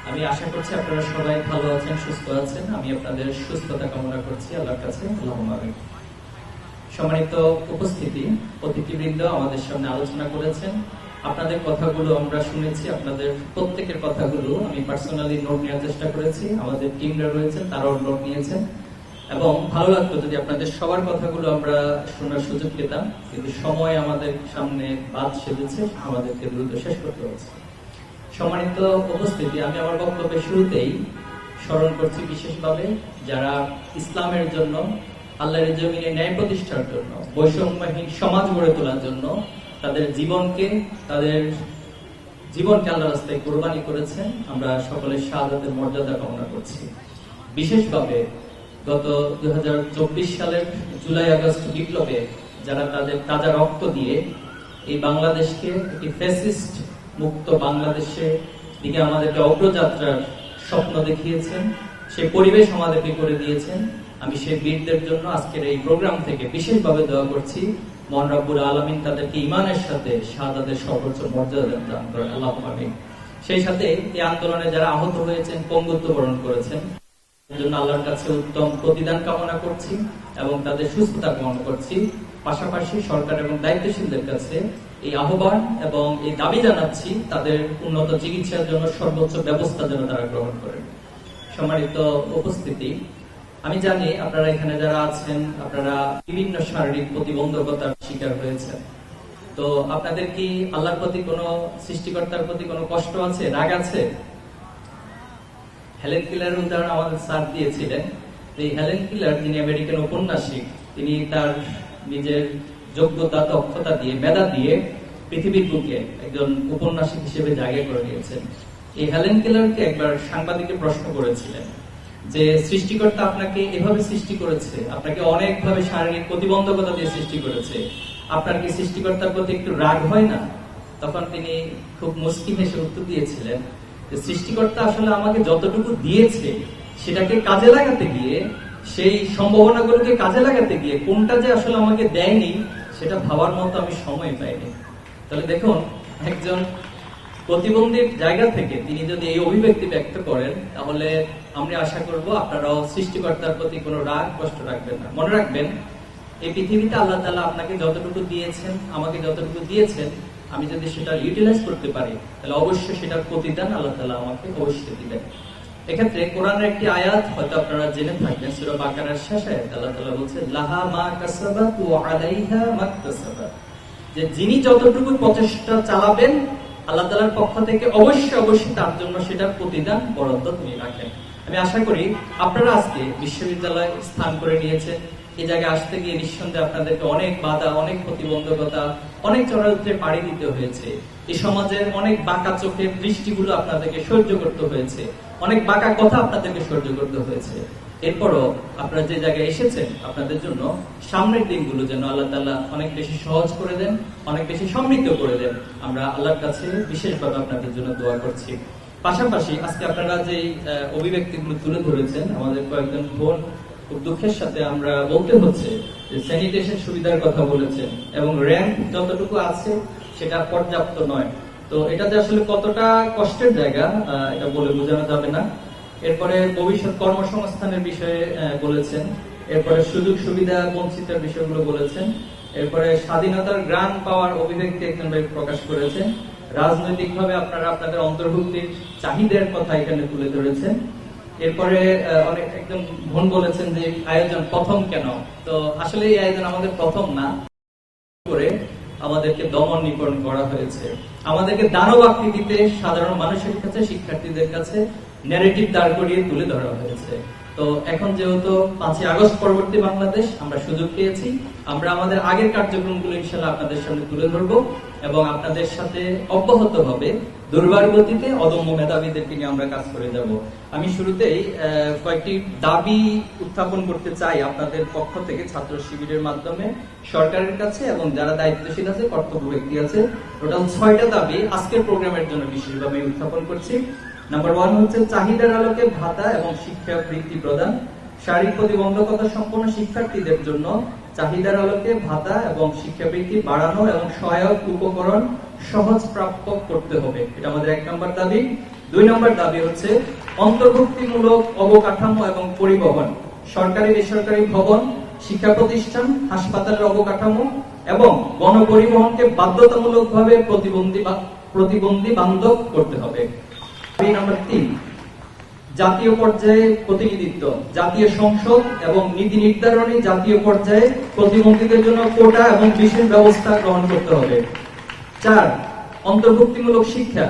আমি আশা করছি আপনারা সবাই ভালো আছেন, সুস্থ আছেন। আমি আপনাদের সুস্থতা কামনা করছি আল্লাহর কাছে। আল্লাহুম্মা আমিন। সম্মানিত উপস্থিতি, অতিথিবৃন্দ আমাদের সামনে আলোচনা করেছেন। আপনাদের কথাগুলো আমরা শুনেছি, আপনাদের প্রত্যেকের কথাগুলো আমি পার্সোনালি নোট নেওয়ার চেষ্টা করেছি। আমাদের টিমরা রয়েছেন, তারাও নোট নিয়েছেন। এবং ভালো লাগতো যদি আপনাদের সবার কথাগুলো আমরা শোনার সুযোগ পেতাম, কিন্তু সময় আমাদের সামনে বাদ সেজেছে, আমাদেরকে দ্রুত শেষ করতে হচ্ছে। সম্মানিত উপস্থিতি, আমি আমার বক্তব্যের শুরুতেই স্মরণ করছি বিশেষভাবে যারা ইসলামের জন্য, আল্লাহর জমিনে ন্যায় প্রতিষ্ঠার জন্য, বৈষম্যহীন সমাজ গড়ে তোলার জন্য তাদের জীবনকে আল্লাহর রাস্তায় কোরবানি করেছেন। আমরা সকলের শাহাদাতের মর্যাদা কামনা করছি। বিশেষভাবে গত 2024 সালের জুলাই আগস্ট বিপ্লবে যারা তাদের তাজা রক্ত দিয়ে এই বাংলাদেশকে একটি ফ্যাসিস্ট মুক্ত বাংলাদেশে দিকে আমাদেরকে অগ্রযাত্রার স্বপ্ন দেখিয়েছেন, সেই পরিবেশ আমাদেরকে করে দিয়েছেন। আমি সেই বীরদের জন্য আজকের এই প্রোগ্রাম থেকে বিশেষভাবে দোয়া করছি, মহান রব্বুল আলামিন তাদেরকে ঈমানের সাথে শাহাদাতের সর্বোচ্চ মর্যাদা দান করেন। আল্লাহুম্মা আমিন। সেই সাথে এই আন্দোলনে যারা আহত হয়েছেন, পঙ্গুত্ব বরণ করেছেন, এর জন্য আল্লাহর কাছে উত্তম প্রতিদান কামনা করছি এবং তাদের সুস্থতা কামনা করছি। পাশাপাশি সরকার এবং দায়িত্বশীলদের কাছে এই আহ্বান এবং এই দাবি জানাচ্ছি, তাদের উন্নত চিকিৎসার জন্য সর্বোচ্চ ব্যবস্থা যেন তারা গ্রহণ করেন। সম্মানিত উপস্থিতি, আমি জানি আপনারা এখানে যারা আছেন আপনারা বিভিন্ন শারীরিক প্রতিবন্ধকতার শিকার হয়েছেন। তো আপনাদের কি আল্লাহর প্রতি কোনো, সৃষ্টিকর্তার প্রতি কোনো কষ্ট আছে, রাগ আছে? হেলেন কিলারের উদাহরণ আমাদের স্যার দিয়েছিলেন। এই হেলেন কিলার, যিনি আমেরিকান ঔপন্যাসিক, তিনি তার নিজের যোগ্যতা, দক্ষতা দিয়ে, মেধা দিয়ে পৃথিবীর বুকে একজন উপন্যাসিক হিসেবে জায়গা করে নিয়েছেন। এই হেলেন কিলারকে একবার সাংবাদিকে প্রশ্ন করেছিলেন যে সৃষ্টিকর্তা আপনাকে এভাবে সৃষ্টি করেছে, আপনাকে অনেকভাবে শারীরিক প্রতিবন্ধকতা দিয়ে সৃষ্টি করেছে, আপনার কি সৃষ্টিকর্তার প্রতি একটু রাগ হয় না? তখন তিনি খুব মুস্কি হেসে উত্তর দিয়েছিলেন যে সৃষ্টিকর্তা আসলে আমাকে যতটুকু দিয়েছে সেটাকে কাজে লাগাতে গিয়ে, সেই সম্ভাবনাগুলোকে কাজে লাগাতে গিয়ে কোনটা যে আসলে আমাকে দেয়নি সেটা ভাবার মতো আমি সময় পাইনি। তাহলে দেখুন, একজন প্রতিবন্ধীর জায়গা থেকে তিনি যদি এই অভিব্যক্তি ব্যক্ত করেন, তাহলে আমরা আশা করব আপনারাও সৃষ্টিকর্তার প্রতি কোনো রাগ কষ্ট রাখবেন না। মনে রাখবেন, এই পৃথিবীতে আল্লাহ তাআলা আপনাকে যতটুকু দিয়েছেন, আমাকে যতটুকু দিয়েছেন, আমি যদি সেটা ইউটিলাইজ করতে পারি তাহলে অবশ্যই সেটার প্রতিদান আল্লাহ তাআলা আমাকে অবশ্যই দিবেন। এক্ষেত্রে কোরআনের একটি আয়াত হয়তো আপনারা জেনে থাকবেন, সূরা বাকারার শেষ আয়াত আল্লাহ তাআলা বলছে লাহা মা কাসাবাত ওয়া আলাইহা মা কাসাবাত, যে যিনি যতটুকু প্রচেষ্টা চালাবেন আল্লাহ তাআলার পক্ষ থেকে অবশ্যই তার জন্য সেটার প্রতিদান বরাদ্দ তিনি রাখেন। আমি আশা করি আপনারা আজকে বিশ্ববিদ্যালয়ে স্থান করে নিয়েছেন। এই জায়গায় আসতে গিয়ে নিঃসন্দেহে আপনাদেরকে অনেক বাধা, অনেক প্রতিবন্ধকতা, অনেক চড়াউতরে পাড়ি দিতে হয়েছে। এই সমাজের অনেক বাঁকা চোখের দৃষ্টিগুলো আপনাদেরকে সহ্য করতে হয়েছে, অনেক বাঁকা কথা আপনাদেরকে সহ্য করতে হয়েছে। এরপরও আপনারা যে জায়গায় এসেছেন, আপনাদের জন্য সামনের দিনগুলো যেন আল্লাহ তাআলা অনেক বেশি সহজ করে দেন, অনেক বেশি সমৃদ্ধ করে দেন। আমরা আল্লাহর কাছে বিশেষভাবে আপনাদের জন্য দোয়া করছি। পাশাপাশি আজকে আপনারা যে অভিব্যক্তিগুলো তুলে ধরেছেন, আমাদের কয়েকজন বোন খুব দুঃখের সাথে আমরা বলতে হচ্ছে যে স্যানিটেশন সুবিধার কথা বলেছেন এবং র্যাম্প যতটুকু আছে সেটা পর্যাপ্ত নয়। তো এটা যে আসলে কতটা কষ্টের জায়গা এটা বলে বোঝানো যাবে না। এরপরে ভবিষ্যৎ কর্মসংস্থানের বিষয়ে বলেছেন, এরপরে সুযোগ সুবিধা বঞ্চিতের বিষয়গুলো বলেছেন, এরপরে স্বাধীনতার গ্রাণ পাওয়ার অভিব্যক্তি একজন ভাই প্রকাশ করেছেন, রাজনৈতিকভাবে আপনারা আপনাদের অন্তর্ভুক্তির চাহিদার কথা এখানে তুলে ধরেছেন। এরপরে অনেক একজন বোন বলেছেন যে আয়োজন প্রথম কেন? তো আসলে এই আয়োজন আমাদের প্রথম না, করে আমাদেরকে দমন নিপীড়ন করা হয়েছে, আমাদেরকে দানব আকৃতিতে সাধারণ মানুষের কাছে, শিক্ষার্থীদের কাছে ন্যারেটিভ দাঁড় করিয়ে তুলে ধরা হয়েছে। তো এখন যেহেতু 5ই আগস্ট পরবর্তী বাংলাদেশ, আমরা সুযোগ পেয়েছি, আমরা আমাদের আগের কার্যক্রমগুলো ইনশাআল্লাহ আপনাদের সামনে তুলে ধরবো এবং আপনাদের সাথে অব্যাহতভাবে দুর্বার গতিতে অদম্য মেধাবীদেরকে নিয়ে আমরা কাজ করে যাব। আমি শুরুতেই কয়েকটি দাবি উত্থাপন করতে চাই আপনাদের পক্ষ থেকে, ছাত্র শিবিরের মাধ্যমে সরকারের কাছে এবং যারা দায়িত্বশীল আছে, কর্তব্য ব্যক্তি আছে। টোটাল 6টা দাবি আজকের প্রোগ্রামের জন্য বিশেষভাবে উত্থাপন করছি। নাম্বার 1 হচ্ছে চাহিদার আলোকে ভাতা এবং শিক্ষা বৃত্তি প্রদান। শারীরিক প্রতিবন্ধকতা সম্পন্ন শিক্ষার্থীদের জন্য চাহিদার আলোকে ভাতা এবং শিক্ষাবৃত্তি বাড়ানো এবং সহায়ক উপকরণ সহজ প্রাপ্য করতে হবে, এটা আমাদের 1 নম্বর দাবি। 2 নম্বর দাবি হচ্ছে অন্তর্ভুক্তিমূলক অবকাঠামো এবং পরিবহন, সরকারি বেসরকারি ভবন, শিক্ষা প্রতিষ্ঠান, হাসপাতালের অবকাঠামো এবং গণপরিবহনকে বাধ্যতামূলকভাবে প্রতিবন্ধী বান্ধব করতে হবে। দাবি নম্বর 3, জাতীয় পর্যায়ে প্রতিনিধিত্ব, জাতীয় সংসদ এবং নীতি নির্ধারণী জাতীয় পর্যায়ে প্রতিবন্ধীদের জন্য কোটা এবং বিশেষ ব্যবস্থা গ্রহণ করতে হবে। 4, অন্তর্ভুক্তিমূলক শিক্ষা,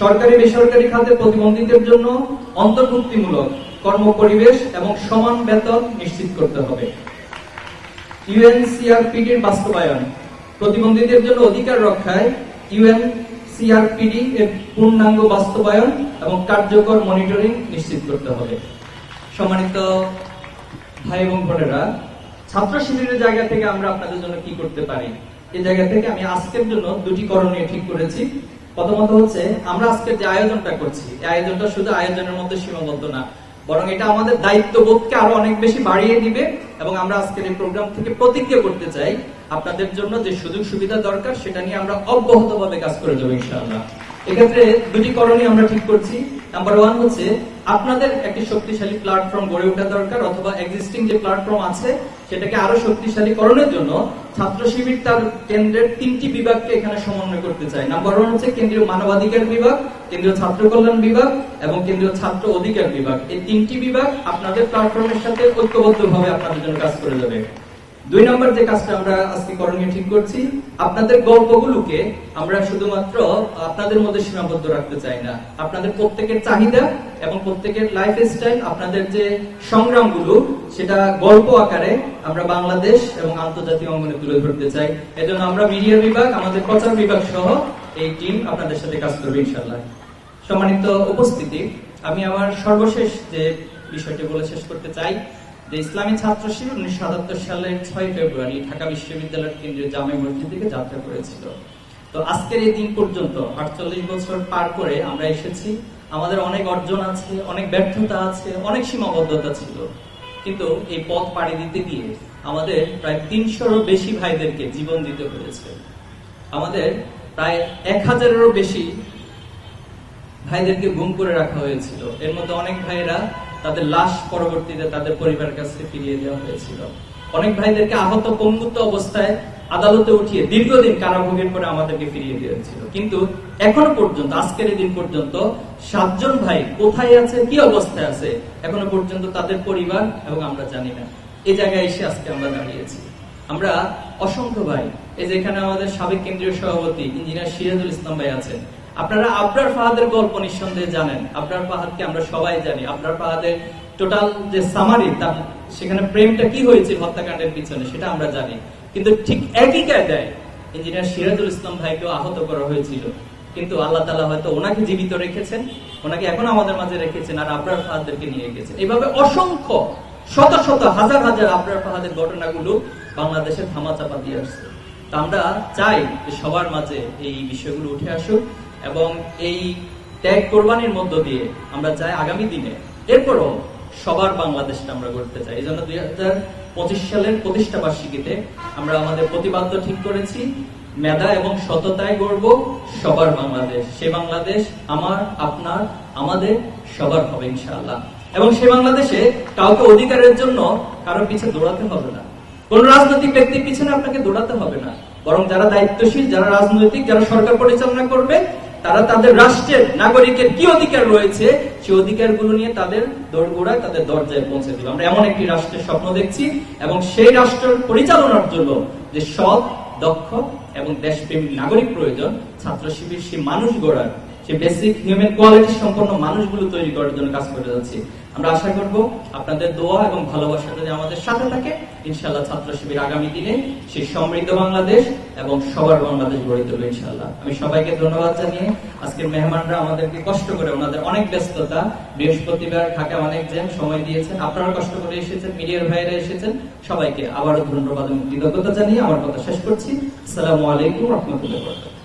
সরকারি বেসরকারি খাতে প্রতিবন্ধীদের জন্য অন্তর্ভুক্তিমূলক কর্মপরিবেশ এবং সমান বেতন নিশ্চিত করতে হবে। ইউএনসিআরপিডির বাস্তবায়ন, প্রতিবন্ধীদের জন্য অধিকার রক্ষায় ইউএনসিআরপিডি এর পূর্ণাঙ্গ বাস্তবায়ন এবং কার্যকর মনিটরিং নিশ্চিত করতে হবে। সম্মানিত ভাই এবং বোনেরা, ছাত্র শিবিরের জায়গা থেকে আমরা আপনাদের জন্য কি করতে পারি, এই জায়গা থেকে আমি আজকের জন্য 2টি করণীয় ঠিক করেছি। প্রথমত হচ্ছে, আমরা আজকে যে আয়োজনটা করছি, এই আয়োজনটা শুধু আয়োজনের মধ্যে সীমাবদ্ধ না, বরং এটা আমাদের দায়িত্ববোধকে আরো অনেক বেশি বাড়িয়ে দিবে। এবং আমরা আজকের এই প্রোগ্রাম থেকে প্রতিজ্ঞা করতে চাই, আপনাদের জন্য যে সুযোগ সুবিধা দরকার সেটা নিয়ে আমরা অব্যাহতভাবে কাজ করে যাবো ইনশাআল্লাহ। এক্ষেত্রে 2টি করণীয় আমরা ঠিক করছি। নাম্বার 1 হচ্ছে, আপনাদের একটি শক্তিশালী প্ল্যাটফর্ম গড়ে ওঠা দরকার, অথবা এক্সিস্টিং যে প্ল্যাটফর্ম আছে সেটাকে আরো শক্তিশালী করণের জন্য ছাত্র শিবির তার কেন্দ্রের 3টি বিভাগকে এখানে সমন্বয় করতে চাই। নাম্বার 1 হচ্ছে কেন্দ্রীয় মানবাধিকার বিভাগ, কেন্দ্রীয় ছাত্র কল্যাণ বিভাগ এবং কেন্দ্রীয় ছাত্র অধিকার বিভাগ। এই 3টি বিভাগ আপনাদের প্ল্যাটফর্মের সাথে ঐক্যবদ্ধভাবে আপনাদের জন্য কাজ করে যাবে। 2 নম্বর যে কাজটা আমরা আজকে করণীয় ঠিক করছি, আপনাদের গল্পগুলোকে আমরা শুধুমাত্র আপনাদের মধ্যে সীমাবদ্ধ রাখতে চাই না। আপনাদের প্রত্যেকের চাহিদা এবং প্রত্যেকের লাইফ স্টাইল, আপনাদের যে সংগ্রামগুলো, সেটা গল্প আকারে আমরা বাংলাদেশ এবং আন্তর্জাতিক অঙ্গনে তুলে ধরতে চাই। এজন্য আমরা মিডিয়া বিভাগ, আমাদের প্রচার বিভাগ সহ এই টিম আপনাদের সাথে কাজ করবে ইনশাআল্লাহ। সম্মানিত উপস্থিতি, আমি আমার সর্বশেষ যে বিষয়টি বলে শেষ করতে চাই, যে ইসলামী ছাত্র শিবির 1977 সালের 6 ফেব্রুয়ারি ঢাকা বিশ্ববিদ্যালয়ের কেন্দ্রীয় জামে মসজিদ থেকে যাত্রা করেছিল। তো আজকের এই দিন পর্যন্ত 48 বছর পার করে আমরা এসেছি। আমাদের অনেক অর্জন আছে, অনেক ব্যর্থতা আছে, অনেক সীমাবদ্ধতা ছিল, কিন্তু এই পথ পাড়ি দিতে গিয়ে আমাদের প্রায় 300-এরও বেশি ভাইদেরকে জীবন দিতে হয়েছে। আমাদের প্রায় 1000-এরও বেশি ভাইদেরকে গুম করে রাখা হয়েছিল। এর মধ্যে অনেক ভাইরা তাদের লাশ পরবর্তীতে তাদের পরিবারের কাছে ফিরিয়ে দেওয়া হয়েছিল। অনেক ভাইদেরকে আহত পঙ্গুত্ব অবস্থায় আদালতে উঠিয়ে দীর্ঘদিন কারাভোগের পরে আমাদেরকে ফিরিয়ে দিয়েছিল। কিন্তু এখনো পর্যন্ত, আজকের এই দিন পর্যন্ত 7 জন ভাই কোথায় আছে, কি অবস্থায় আছে, এখনো পর্যন্ত তাদের পরিবার এবং আমরা জানি না। এই জায়গায় এসে আজকে আমরা দাঁড়িয়েছি। আমরা অসংখ্য ভাই, এই যেখানে আমাদের সাবেক কেন্দ্রীয় সভাপতি ইঞ্জিনিয়ার সিরাজুল ইসলাম ভাই আছেন। আপনারা আবরার ফাহাদের গল্প নিঃসন্দেহে জানেন। আবরার ফাহাদকে আমরা সবাই জানি। আবরার ফাহাদের টোটাল যে সামারি, সেখানে প্রেমটা কি হয়েছিল হত্যাকাণ্ডের পিছনে সেটা আমরা জানি। কিন্তু ঠিক একই কায়দায় ইঞ্জিনিয়ার সিরাজুল ইসলাম ভাইকেও আহত করা হয়েছিল, কিন্তু আল্লাহ তাআলা হয়তো ওনাকে জীবিত রেখেছেন, ওনাকে এখন আমাদের মাঝে রেখেছেন, আর আবরার ফাহাদদেরকে নিয়ে গেছেন। এইভাবে অসংখ্য শত শত হাজার হাজার আবরার ফাহাদের ঘটনাগুলো বাংলাদেশে ধামাচাপা দিয়ে আসছে। তা আমরা চাই যে সবার মাঝে এই বিষয়গুলো উঠে আসুক এবং এই ত্যাগ কোরবানির মধ্য দিয়ে আমরা চাই আগামী দিনে এরপরও সবার বাংলাদেশটা আমরা গড়তে চাই। এই জন্য 2025 সালের প্রতিষ্ঠা বার্ষিকীতে আমরা আমাদের প্রতিপাদ্য ঠিক করেছি, মেধা এবং সততায় গড়ব সবার বাংলাদেশ। সে বাংলাদেশ আমার, আপনার, আমাদের সবার হবে ইনশাআল্লাহ। এবং সে বাংলাদেশে কাউকে অধিকারের জন্য কারোর পিছে দৌড়াতে হবে না, কোন রাজনৈতিক ব্যক্তির পিছনে আপনাকে দৌড়াতে হবে না, বরং যারা দায়িত্বশীল, যারা রাজনৈতিক, যারা সরকার পরিচালনা করবে, তারা তাদের রাষ্ট্রের নাগরিকের কি অধিকার রয়েছে সেই অধিকারগুলো নিয়ে তাদের দোরগোড়ায়, তাদের দরজায় পৌঁছে দেবে। আমরা এমন একটি রাষ্ট্রের স্বপ্ন দেখছি এবং সেই রাষ্ট্র পরিচালনার জন্য যে সৎ, দক্ষ এবং দেশপ্রেমী নাগরিক প্রয়োজন, ছাত্র শিবির সেই মানুষ গড়ার, সেই বেসিক হিউম্যান কোয়ালিটি সম্পন্ন মানুষগুলো তৈরি করার জন্য কাজ করে যাচ্ছি। আমরা আশা করব আপনাদের দোয়া এবং ভালোবাসা যদি আমাদের সাথে থাকে, ইনশাআল্লাহ ছাত্র শিবির আগামী দিনে সেই সমৃদ্ধ বাংলাদেশ এবং সবার বাংলাদেশ গড়ে তুলবে ইনশাআল্লাহ। আমি সবাইকে ধন্যবাদ জানিয়ে, আজকের মেহমানরা আমাদেরকে কষ্ট করে, ওনাদের অনেক ব্যস্ততা, বৃহস্পতিবার ঢাকা অনেক জ্যাম, সময় দিয়েছেন, আপনারা কষ্ট করে এসেছেন, মিডিয়ার ভাইরা এসেছেন, সবাইকে আবারও ধন্যবাদ এবং কৃতজ্ঞতা জানিয়ে আমার কথা শেষ করছি। আসসালামু আলাইকুম ওয়া রাহমাতুল্লাহি ওয়া বারাকাতুহু।